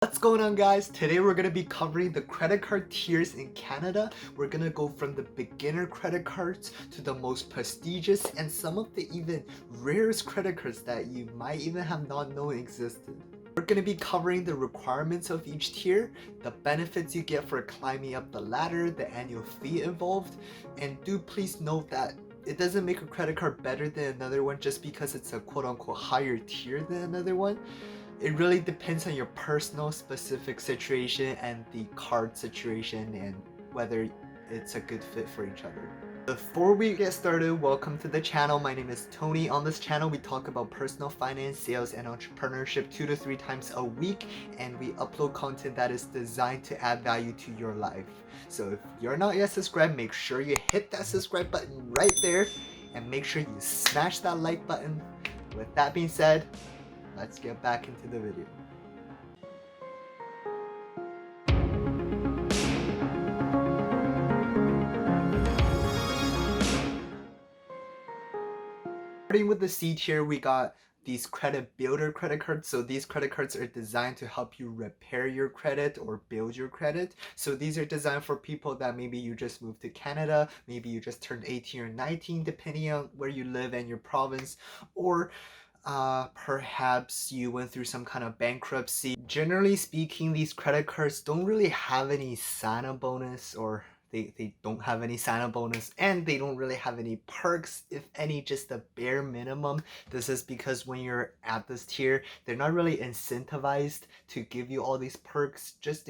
What's going on, guys? Today we're going to be covering the credit card tiers in Canada. We're going to go from the beginner credit cards to the most prestigious and some of the even rarest credit cards that you might even have not known existed. We're going to be covering the requirements of each tier, the benefits you get for climbing up the ladder, the annual fee involved, and do please note that it doesn't make a credit card better than another one just because it's a quote-unquote higher tier than another one. It really depends on your personal specific situation and the card situation and whether it's a good fit for each other. Before we get started, welcome to the channel. My name is Tony. On this channel, we talk about personal finance, sales, and entrepreneurship 2 to 3 times a week, and we upload content that is designed to add value to your life. So if you're not yet subscribed, make sure you hit that subscribe button right there, and make sure you smash that like button. With that being said, let's get back into the video. Starting with the C tier, we got these credit builder credit cards. So these credit cards are designed to help you repair your credit or build your credit. So these are designed for people that maybe you just moved to Canada, maybe you just turned 18 or 19 depending on where you live and your province, or perhaps you went through some kind of bankruptcy. Generally speaking, these credit cards don't really have any sign-up bonus, or they don't have any sign-up bonus, and they don't really have any perks, if any, just the bare minimum. This is because when you're at this tier, they're not really incentivized to give you all these perks just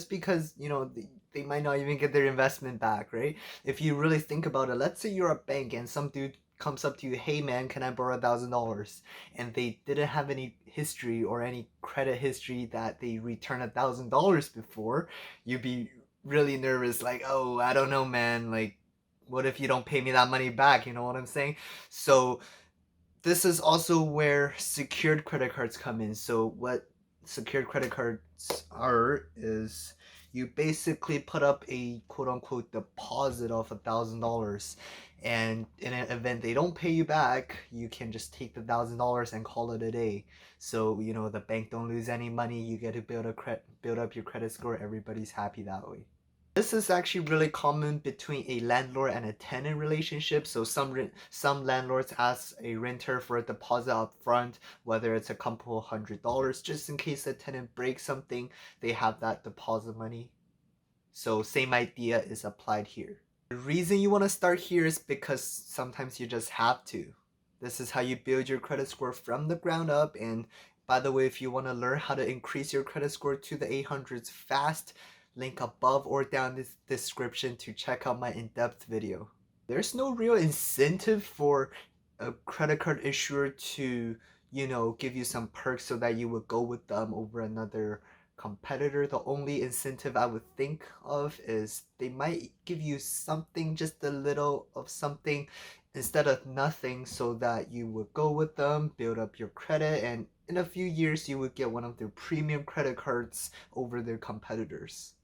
because, you know, they might not even get their investment back, right? If you really think about it, let's say you're a bank and some dude comes up to you, hey man, can I borrow $1,000? And they didn't have any history or any credit history that they returned $1,000 before, you'd be really nervous, like, oh, I don't know, man, like, what if you don't pay me that money back? You know what I'm saying? So this is also where secured credit cards come in. So what secured credit cards are is you basically put up a quote-unquote deposit of $1,000, and in an event they don't pay you back, you can just take the $1,000 and call it a day. So, you know, the bank don't lose any money, you get to build up your credit score, everybody's happy that way. This is actually really common between a landlord and a tenant relationship. So some landlords ask a renter for a deposit up front, whether it's a couple $100, just in case the tenant breaks something, they have that deposit money. So same idea is applied here. The reason you want to start here is because sometimes you just have to. This is how you build your credit score from the ground up. And by the way, if you want to learn how to increase your credit score to the 800s fast, link above or down this description to check out my in-depth video. There's no real incentive for a credit card issuer to, you know, give you some perks so that you would go with them over another competitor. The only incentive I would think of is they might give you something, just a little of something instead of nothing, so that you would go with them, build up your credit, and in a few years you would get one of their premium credit cards over their competitors.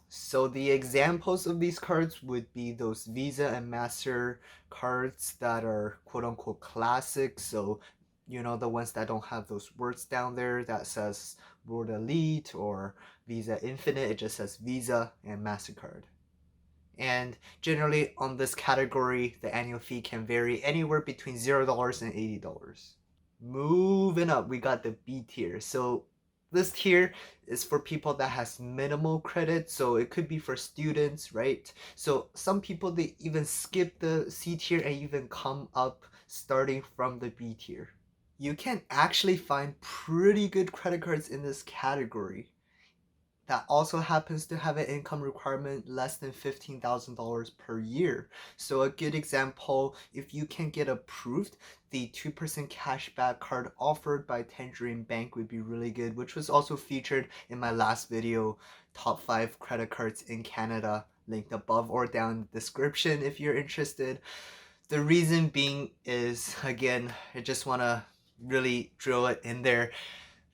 So the examples of these cards would be those Visa and Master cards that are quote-unquote classic. So, you know, the ones that don't have those words down there that says World Elite or Visa Infinite, it just says Visa and MasterCard. And generally on this category, the annual fee can vary anywhere between $0 and $80. Moving up, we got the B tier. So this tier is for people that has minimal credit, so it could be for students, right? So some people, they even skip the C tier and even come up starting from the B tier. You can actually find pretty good credit cards in this category that also happens to have an income requirement less than $15,000 per year. So a good example, if you can get approved, the 2% cashback card offered by Tangerine Bank would be really good, which was also featured in my last video, top 5 credit cards in Canada, linked above or down in the description if you're interested. The reason being is, again, I just want to really drill it in there.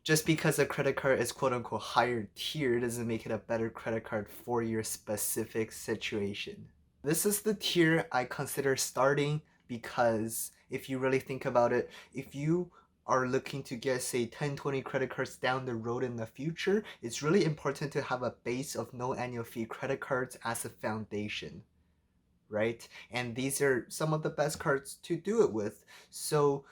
Just because a credit card is quote-unquote higher tier doesn't make it a better credit card for your specific situation. This is the tier I consider starting because if you really think about it, if you are looking to get, say, 10, 20 credit cards down the road in the future, it's really important to have a base of no annual fee credit cards as a foundation, right? And these are some of the best cards to do it with. So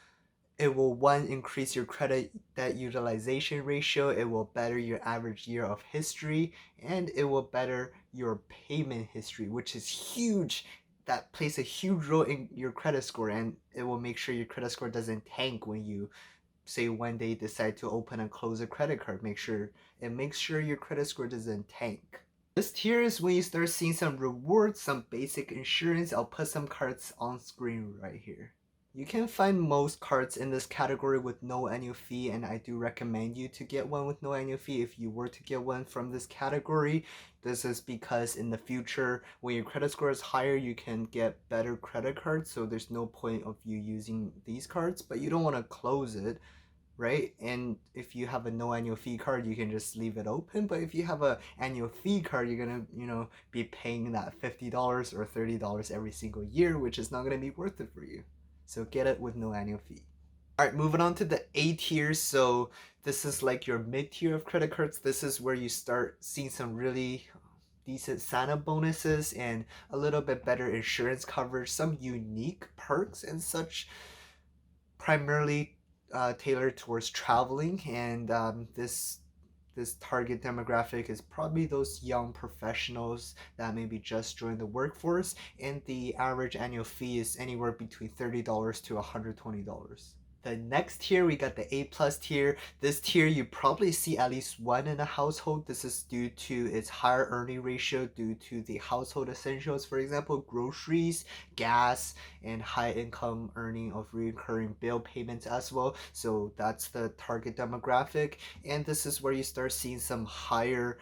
it will, one, increase your credit debt utilization ratio, it will better your average year of history, and it will better your payment history, which is huge. That plays a huge role in your credit score, and it will make sure your credit score doesn't tank when you, say, one day decide to open and close a credit card. It makes sure your credit score doesn't tank. This tier is when you start seeing some rewards, some basic insurance. I'll put some cards on screen right here. You can find most cards in this category with no annual fee, and I do recommend you to get one with no annual fee if you were to get one from this category. This is because in the future, when your credit score is higher, you can get better credit cards, so there's no point of you using these cards, but you don't want to close it, right? And if you have a no annual fee card, you can just leave it open. But if you have a annual fee card, you're gonna, be paying that $50 or $30 every single year, which is not gonna be worth it for you. So get it with no annual fee. All right, moving on to the A tier. So this is like your mid tier of credit cards. This is where you start seeing some really decent sign-up bonuses and a little bit better insurance coverage, some unique perks and such, primarily tailored towards traveling. And this target demographic is probably those young professionals that maybe just joined the workforce, and the average annual fee is anywhere between $30 to $120. The next tier, we got the A+ tier. This tier, you probably see at least one in a household. This is due to its higher earning ratio due to the household essentials, for example, groceries, gas, and high income earning of recurring bill payments as well. So that's the target demographic. And this is where you start seeing some higher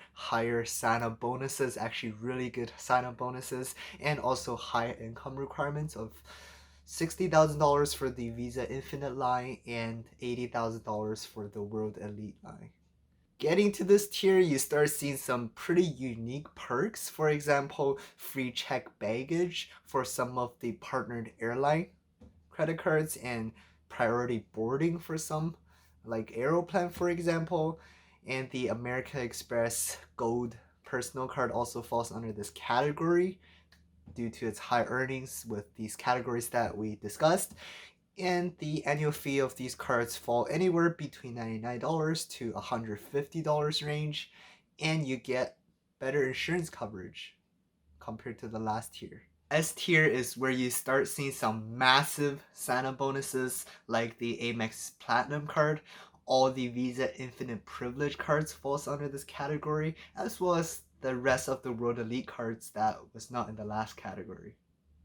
sign-up bonuses, actually really good sign-up bonuses, and also high income requirements of $60,000 for the Visa Infinite line and $80,000 for the World Elite line. Getting to this tier, you start seeing some pretty unique perks. For example, free check baggage for some of the partnered airline credit cards, and priority boarding for some, like Aeroplan, for example. And the American Express Gold personal card also falls under this category due to its high earnings with these categories that we discussed. And the annual fee of these cards fall anywhere between $99 to $150 range, and you get better insurance coverage compared to the last tier. S tier is where you start seeing some massive sign-up bonuses like the Amex Platinum card. All the Visa Infinite Privilege cards falls under this category, as well as the rest of the World Elite cards that was not in the last category.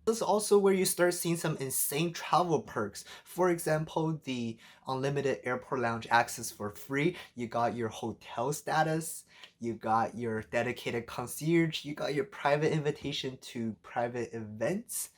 This is also where you start seeing some insane travel perks. For example, the unlimited airport lounge access for free. You got your hotel status, you got your dedicated concierge, you got your private invitation to private events,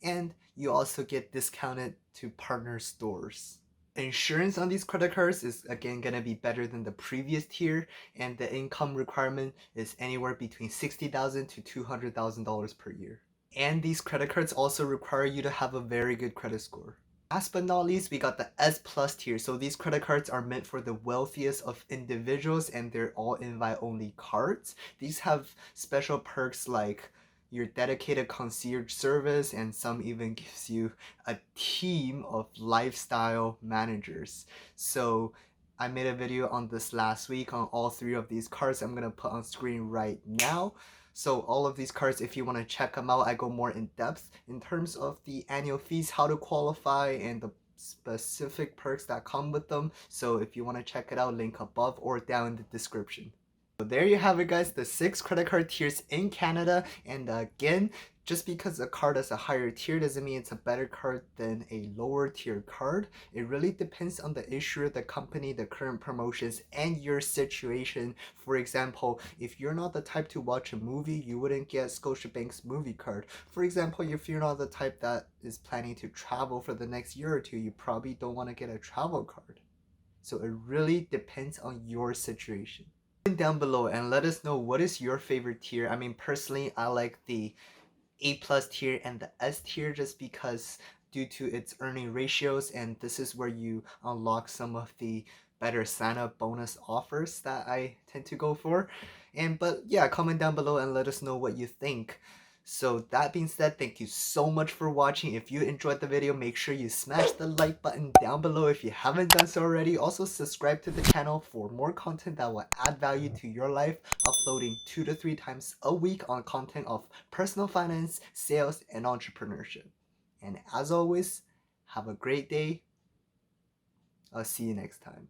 and you also get discounted to partner stores. Insurance on these credit cards is again gonna be better than the previous tier, and the income requirement is anywhere between $60,000 to $200,000 per year. And these credit cards also require you to have a very good credit score. Last but not least, we got the S+ tier. So these credit cards are meant for the wealthiest of individuals, and they're all invite only cards. These have special perks like your dedicated concierge service, and some even gives you a team of lifestyle managers. So I made a video on this last week on all three of these cards. I'm gonna put on screen right now. So all of these cards, if you want to check them out, I go more in depth in terms of the annual fees, how to qualify, and the specific perks that come with them. So if you want to check it out, link above or down in the description. So there you have it, guys, the 6 credit card tiers in Canada. And again, just because a card is a higher tier doesn't mean it's a better card than a lower tier card. It really depends on the issuer, the company, the current promotions, and your situation. For example, if you're not the type to watch a movie, you wouldn't get Scotiabank's movie card. For example, if you're not the type that is planning to travel for the next year or two, you probably don't want to get a travel card. So it really depends on your situation. Down below and let us know what is your favorite tier. I mean, personally, I like the A+ tier and the S tier just because due to its earning ratios, and this is where you unlock some of the better sign-up bonus offers that I tend to go for. But yeah, comment down below and let us know what you think. So that being said, thank you so much for watching. If you enjoyed the video, make sure you smash the like button down below if you haven't done so already. Also subscribe to the channel for more content that will add value to your life, uploading 2 to 3 times a week on content of personal finance, sales, and entrepreneurship. And as always, have a great day. I'll see you next time.